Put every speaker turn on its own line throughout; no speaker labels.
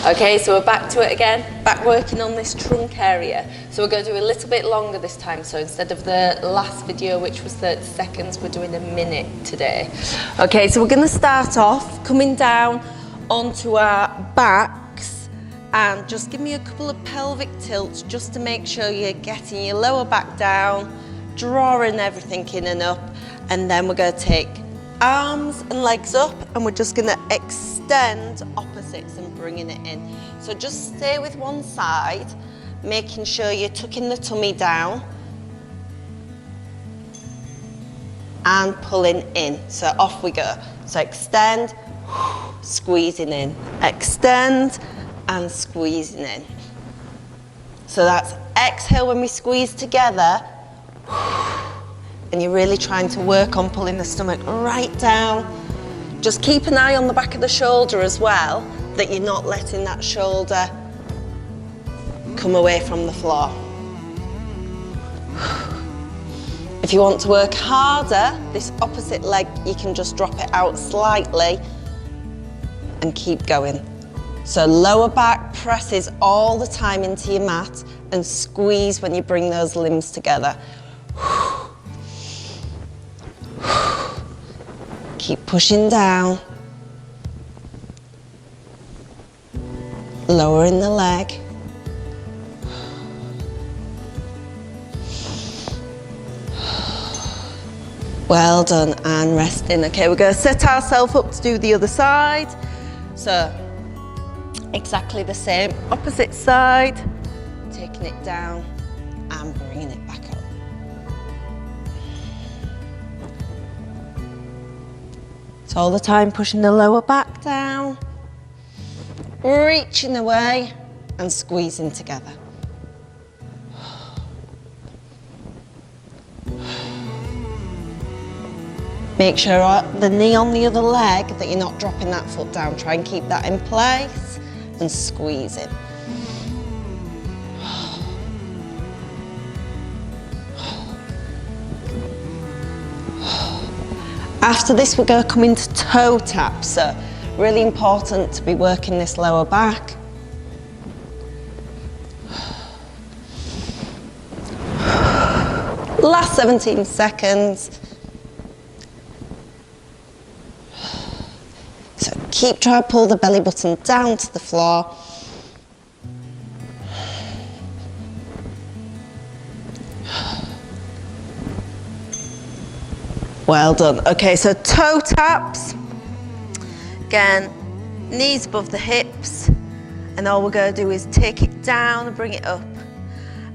Okay, so we're back to it again, back working on this trunk area. So we're going to do a little bit longer this time. So instead of the last video, which was 30 seconds, we're doing a minute today. Okay, so we're going to start off coming down onto our backs and just give me a couple of pelvic tilts just to make sure you're getting your lower back down, drawing everything in and up, and then we're going to take arms and legs up and we're just going to extend opposites and bringing it in. So just stay with one side, making sure you're tucking the tummy down and pulling in. So off we go. So extend, squeezing in, extend and squeezing in. So that's exhale when we squeeze together, and you're really trying to work on pulling the stomach right down. Just keep an eye on the back of the shoulder as well, that you're not letting that shoulder come away from the floor. If you want to work harder, this opposite leg, you can just drop it out slightly and keep going. So lower back presses all the time into your mat and squeeze when you bring those limbs together. Keep pushing down, lowering the leg. Well done, and resting. Okay, we're going to set ourselves up to do the other side. So exactly the same, opposite side, taking it down and bringing it back up. So all the time pushing the lower back down, reaching away and squeezing together. Make sure the knee on the other leg, that you're not dropping that foot down. Try and keep that in place and squeeze it. After this, we're going to come into toe taps. So really important to be working this lower back. Last 17 seconds. So keep trying to pull the belly button down to the floor. Well done. Okay, so toe taps. Again, knees above the hips. And all we're going to do is take it down and bring it up.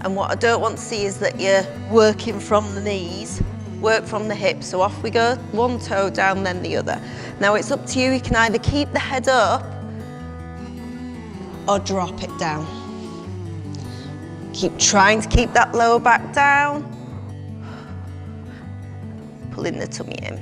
And what I don't want to see is that you're working from the knees. Work from the hips. So off we go. One toe down, then the other. Now it's up to you. You can either keep the head up or drop it down. Keep trying to keep that lower back down. Pulling the tummy in.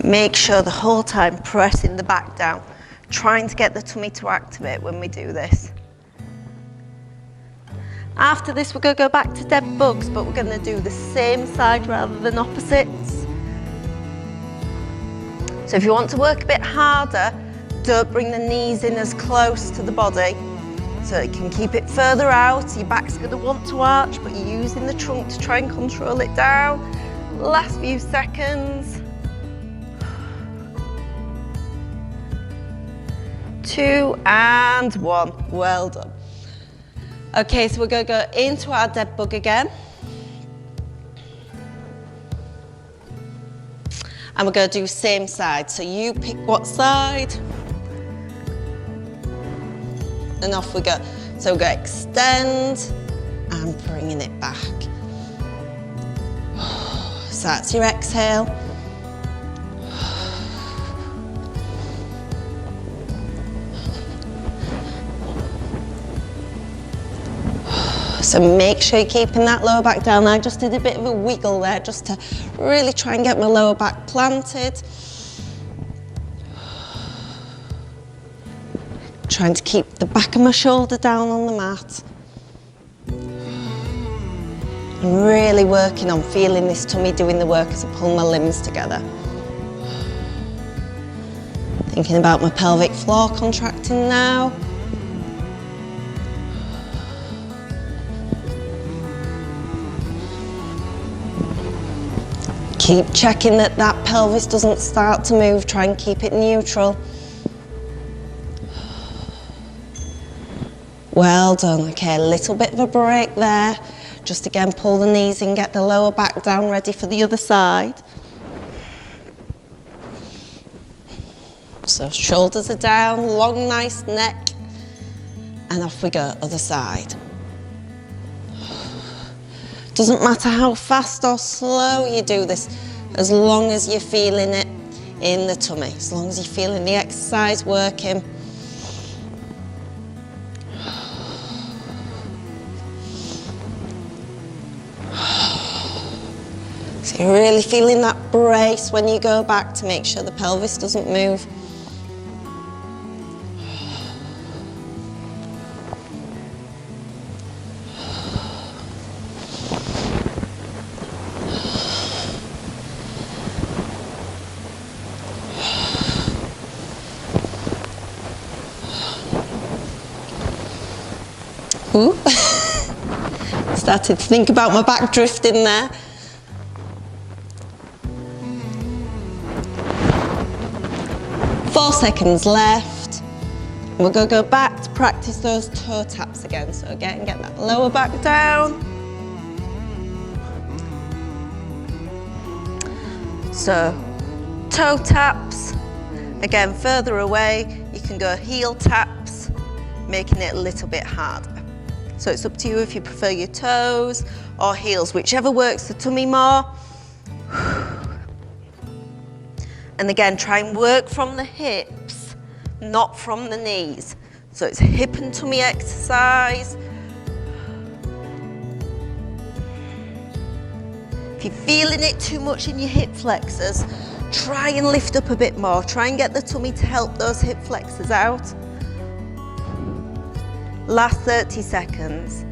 Make sure the whole time pressing the back down, trying to get the tummy to activate when we do this. After this, we're going to go back to dead bugs, but we're going to do the same side rather than opposites. So if you want to work a bit harder, don't bring the knees in as close to the body. So you can keep it further out. Your back's going to want to arch, but you're using the trunk to try and control it down. Last few seconds. 2 and 1. Well done. Okay, so we're going to go into our dead bug again. And we're going to do same side. So you pick what side. And off we go. So we're going to extend and bringing it back. So that's your exhale. So make sure you're keeping that lower back down. I just did a bit of a wiggle there just to really try and get my lower back planted. Trying to keep the back of my shoulder down on the mat.
I'm really working on feeling this tummy doing the work as I pull my limbs together. Thinking about my pelvic floor contracting now. Keep checking that that pelvis doesn't start to move. Try and keep it neutral. Well done. Okay, a little bit of a break there. Just again, pull the knees in, get the lower back down, ready for the other side. So shoulders are down, long, nice neck, and off we go, other side. Doesn't matter how fast or slow you do this, as long as you're feeling it in the tummy, as long as you're feeling the exercise working. So you're really feeling that brace when you go back to make sure the pelvis doesn't move. Ooh. Started to think about my back drifting there. Four seconds left. We're going to go back to practice those toe taps again. So again, get that lower back down. So toe taps. Again, further away, you can go heel taps, making it a little bit harder. So it's up to you if you prefer your toes or heels, whichever works the tummy more. And again, try and work from the hips, not from the knees. So it's a hip and tummy exercise. If you're feeling it too much in your hip flexors, try and lift up a bit more. Try and get the tummy to help those hip flexors out. Last 30 seconds.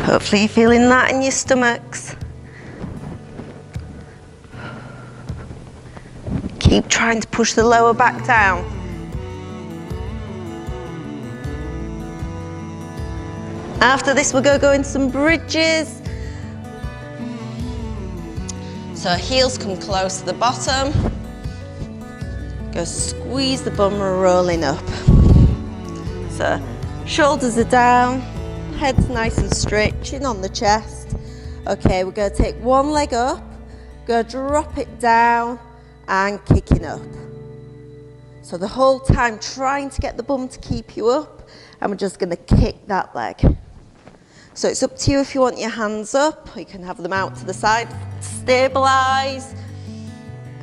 Hopefully you're feeling that in your stomachs. Keep trying to push the lower back down. After this, we're going to go into some bridges. So heels come close to the bottom. Go squeeze the bum, rolling up. So shoulders are down, head's nice and straight, chin on the chest. Okay, we're going to take one leg up, go drop it down and kicking up. So the whole time trying to get the bum to keep you up, and we're just going to kick that leg. So it's up to you if you want your hands up, or you can have them out to the side to stabilise.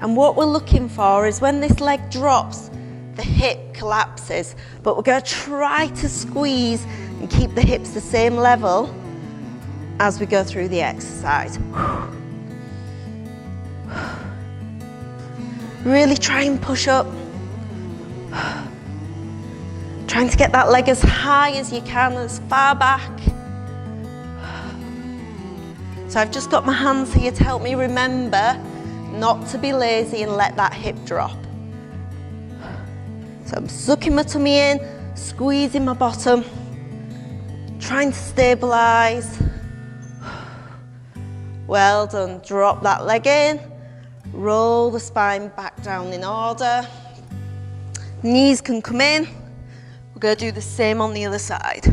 And what we're looking for is when this leg drops, the hip collapses, but we're going to try to squeeze and keep the hips the same level as we go through the exercise. Really try and push up. Trying to get that leg as high as you can, as far back. So I've just got my hands here to help me remember not to be lazy and let that hip drop. So I'm sucking my tummy in, squeezing my bottom, trying to stabilise. Well done. Drop that leg in, roll the spine back down in order. Knees can come in. We're going to do the same on the other side.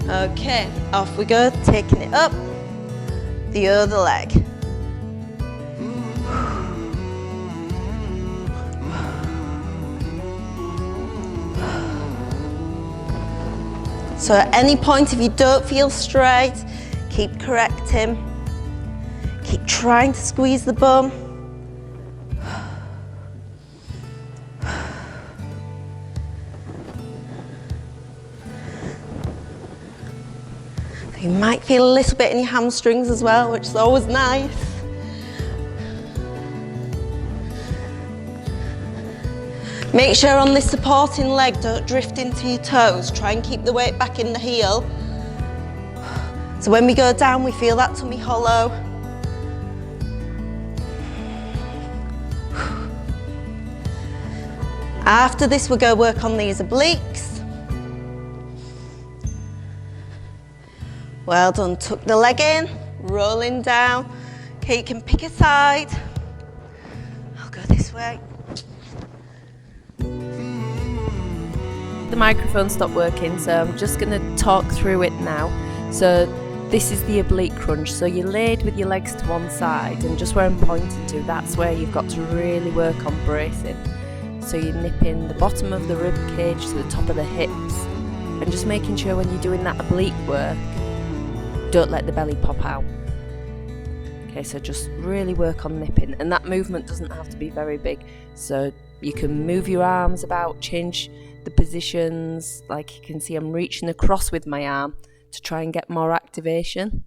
Okay, off we go, taking it up, the other leg. So at any point, if you don't feel straight, keep correcting. Keep trying to squeeze the bum. You might feel a little bit in your hamstrings as well, which is always nice. Make sure on this supporting leg, don't drift into your toes. Try and keep the weight back in the heel. So when we go down, we feel that tummy hollow. After this, we'll go work on these obliques. Well done, tuck the leg in, rolling down. Okay, you can pick a side. I'll go this way.
The microphone stopped working, so I'm just going to talk through it now. So this is the oblique crunch. So you're laid with your legs to one side, and just where I'm pointing to, that's where you've got to really work on bracing. So you're nipping the bottom of the rib cage to the top of the hips, and just making sure when you're doing that oblique work, don't let the belly pop out. Okay, so just really work on nipping, and that movement doesn't have to be very big. So you can move your arms about, change the positions. Like you can see, I'm reaching across with my arm to try and get more activation.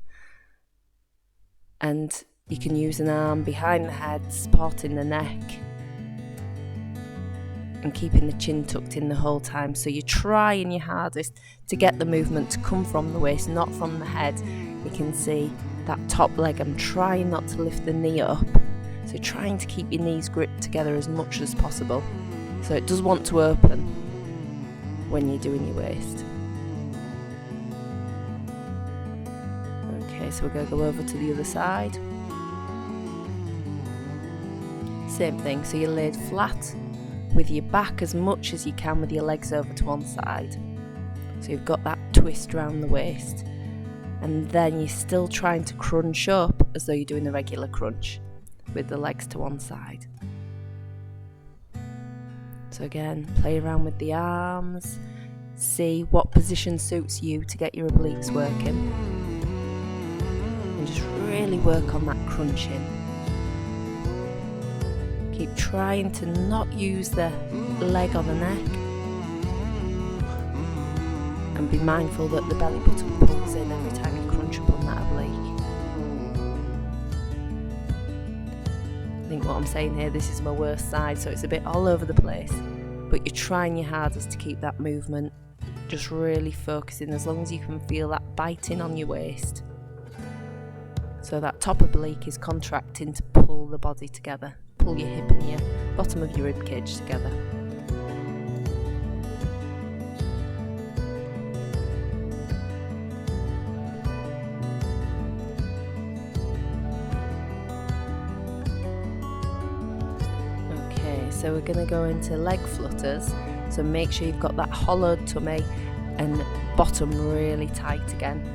And you can use an arm behind the head, supporting the neck, and keeping the chin tucked in the whole time. So you're trying your hardest to get the movement to come from the waist, not from the head. You can see that top leg, I'm trying not to lift the knee up. So trying to keep your knees gripped together as much as possible. So it does want to open when you're doing your waist. Okay, so we're going to go over to the other side. Same thing, so you're laid flat with your back as much as you can with your legs over to one side. So you've got that twist around the waist. And then you're still trying to crunch up as though you're doing a regular crunch with the legs to one side. So again, play around with the arms, see what position suits you to get your obliques working. And just really work on that crunching. Keep trying to not use the leg or the neck. And be mindful that the belly button pulls in every time you crunch up on that oblique. I think what I'm saying here, this is my worst side, so it's a bit all over the place. But you're trying your hardest to keep that movement, just really focusing as long as you can feel that biting on your waist. So that top oblique is contracting to pull the body together. Pull your hip and your bottom of your rib cage together. Okay, so we're going to go into leg flutters. So make sure you've got that hollowed tummy and bottom really tight again.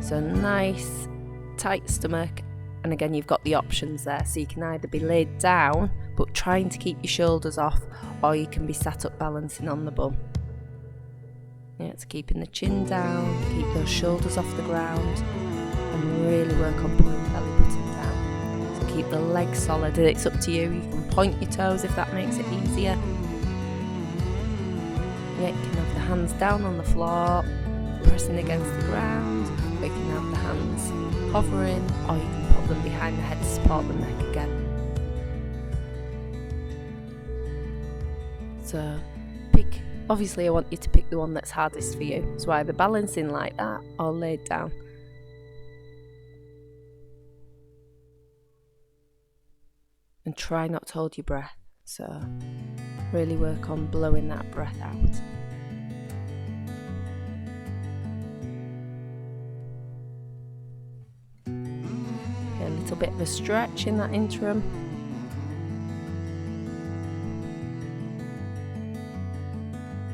So nice tight stomach, and again you've got the options there, so you can either be laid down but trying to keep your shoulders off, or you can be sat up balancing on the bum. Yeah, it's keeping the chin down, keep those shoulders off the ground, and really work on pulling the belly button down. So keep the legs solid, and it's up to you. You can point your toes if that makes it easier. Yeah, you can have the hands down on the floor, pressing against the ground, or you can have the hands hovering, or you can pop them behind the head to support the neck again. So obviously I want you to pick the one that's hardest for you, so either balancing like that or laid down. And try not to hold your breath, so really work on blowing that breath out. A little bit of a stretch in that interim.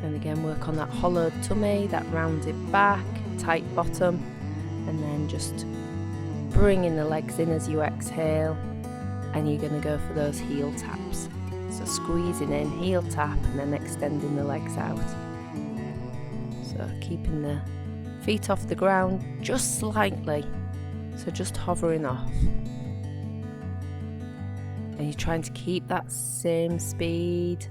And again, work on that hollowed tummy, that rounded back, tight bottom, and then just bringing the legs in as you exhale, and you're going to go for those heel taps. So squeezing in, heel tap, and then extending the legs out. So keeping the feet off the ground just slightly. So just hovering off. And you're trying to keep that same speed.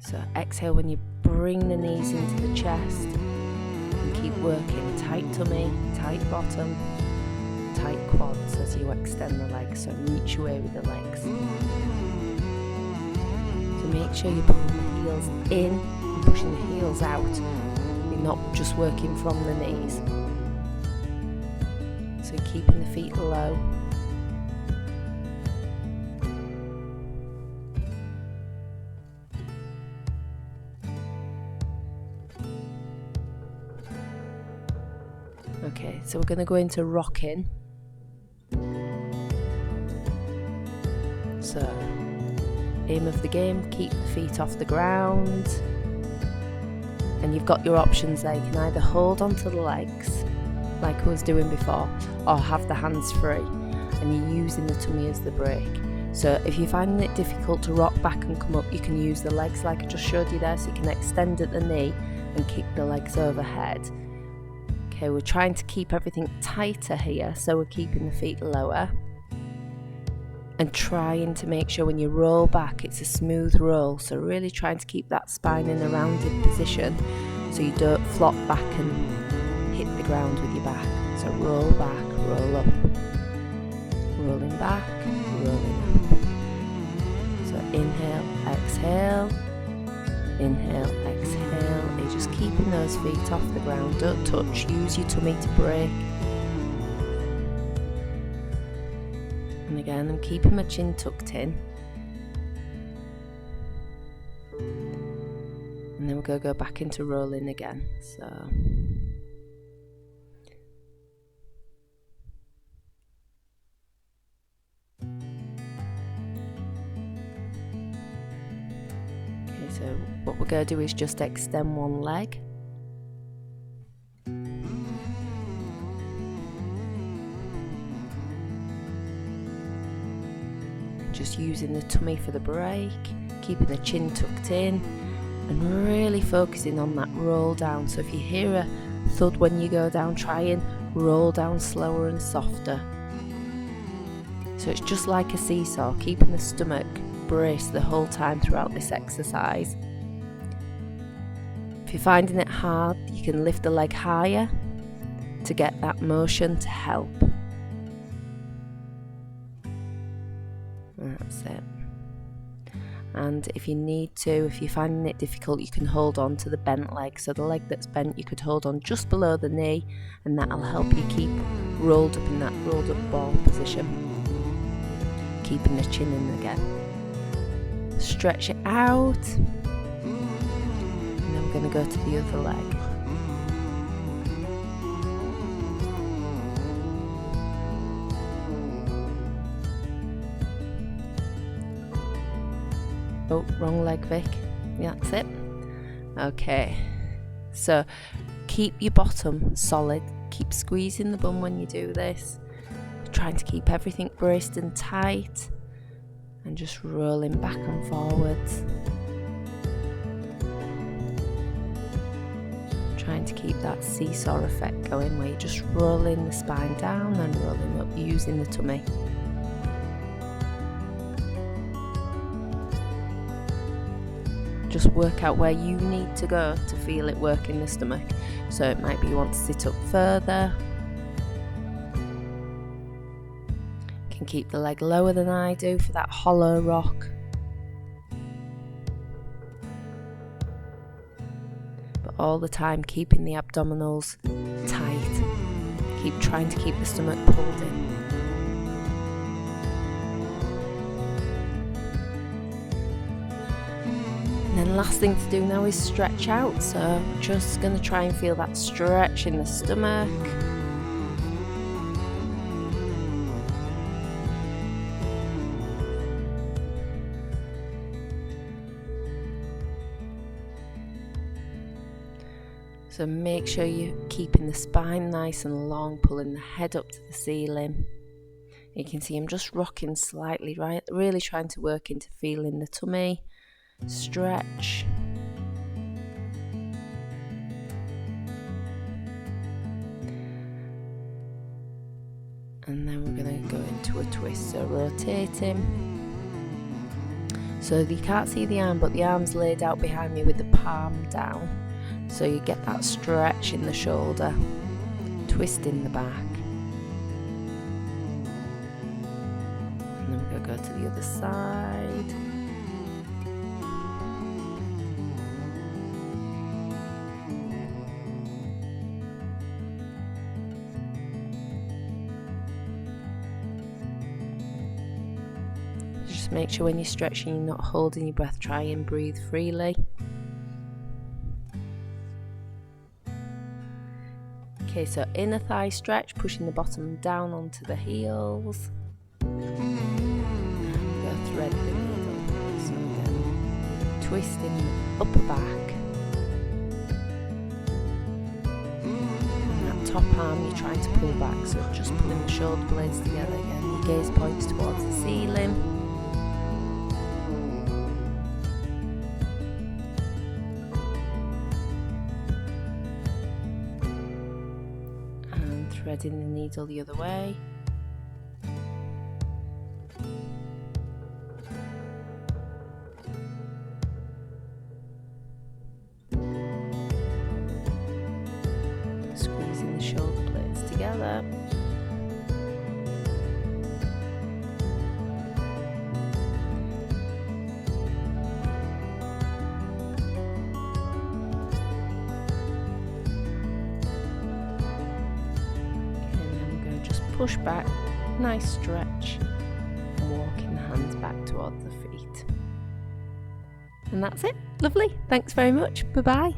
So exhale when you bring the knees into the chest, and keep working tight tummy, tight bottom, tight quads as you extend the legs, so reach away with the legs. So make sure you're pulling the heels in and pushing the heels out. You're not just working from the knees. So keeping the feet low. Okay, so we're going to go into rocking. So, aim of the game, keep the feet off the ground. And you've got your options there. You can either hold onto the legs, like I was doing before, or have the hands free, and you're using the tummy as the brake. So if you're finding it difficult to rock back and come up, you can use the legs like I just showed you there, so you can extend at the knee and kick the legs overhead. Okay, we're trying to keep everything tighter here, so we're keeping the feet lower and trying to make sure when you roll back it's a smooth roll, so really trying to keep that spine in a rounded position so you don't flop back and hit the ground with your back. So roll back, roll up, rolling back, rolling up. So inhale, exhale, inhale, exhale. You're just keeping those feet off the ground, don't touch, use your tummy to brake. And again, I'm keeping my chin tucked in. And then we're going to go back into rolling again. So okay, so what we're going to do is just extend one leg. Just using the tummy for the brake, keeping the chin tucked in, and really focusing on that roll down. So if you hear a thud when you go down, try and roll down slower and softer. So it's just like a seesaw, keeping the stomach braced the whole time throughout this exercise. If you're finding it hard, you can lift the leg higher to get that motion to help. That's it. And if you need to, if you're finding it difficult, you can hold on to the bent leg. So the leg that's bent, you could hold on just below the knee, and that'll help you keep rolled up in that rolled up ball position. Keeping the chin in again. Stretch it out. And then we're going to go to the other leg. Oh, wrong leg, Vic. Yeah, that's it. Okay, so keep your bottom solid. Keep squeezing the bum when you do this. Trying to keep everything braced and tight. And just rolling back and forwards. Trying to keep that seesaw effect going where you're just rolling the spine down and rolling up using the tummy. Just work out where you need to go to feel it work in the stomach. So it might be you want to sit up further. You can keep the leg lower than I do for that hollow rock. But all the time keeping the abdominals tight. Keep trying to keep the stomach pulled in. And then last thing to do now is stretch out, so just going to try and feel that stretch in the stomach. So make sure you're keeping the spine nice and long, pulling the head up to the ceiling. You can see I'm just rocking slightly, right? Really trying to work into feeling the tummy. Stretch. And then we're going to go into a twist, so rotating. So you can't see the arm, but the arm's laid out behind me with the palm down. So you get that stretch in the shoulder, twist in the back. And then we're going to go to the other side. Just make sure when you're stretching you're not holding your breath, try and breathe freely. Okay, so inner thigh stretch, pushing the bottom down onto the heels. And go thread the needle. So again, twist in the upper back. And that top arm you're trying to pull back, so just pulling the shoulder blades together again. Your gaze points towards the ceiling. Threading the needle the other way. Squeezing the shoulder blades together. Push back, nice stretch, and walking the hands back towards the feet. And that's it. Lovely. Thanks very much. Bye-bye.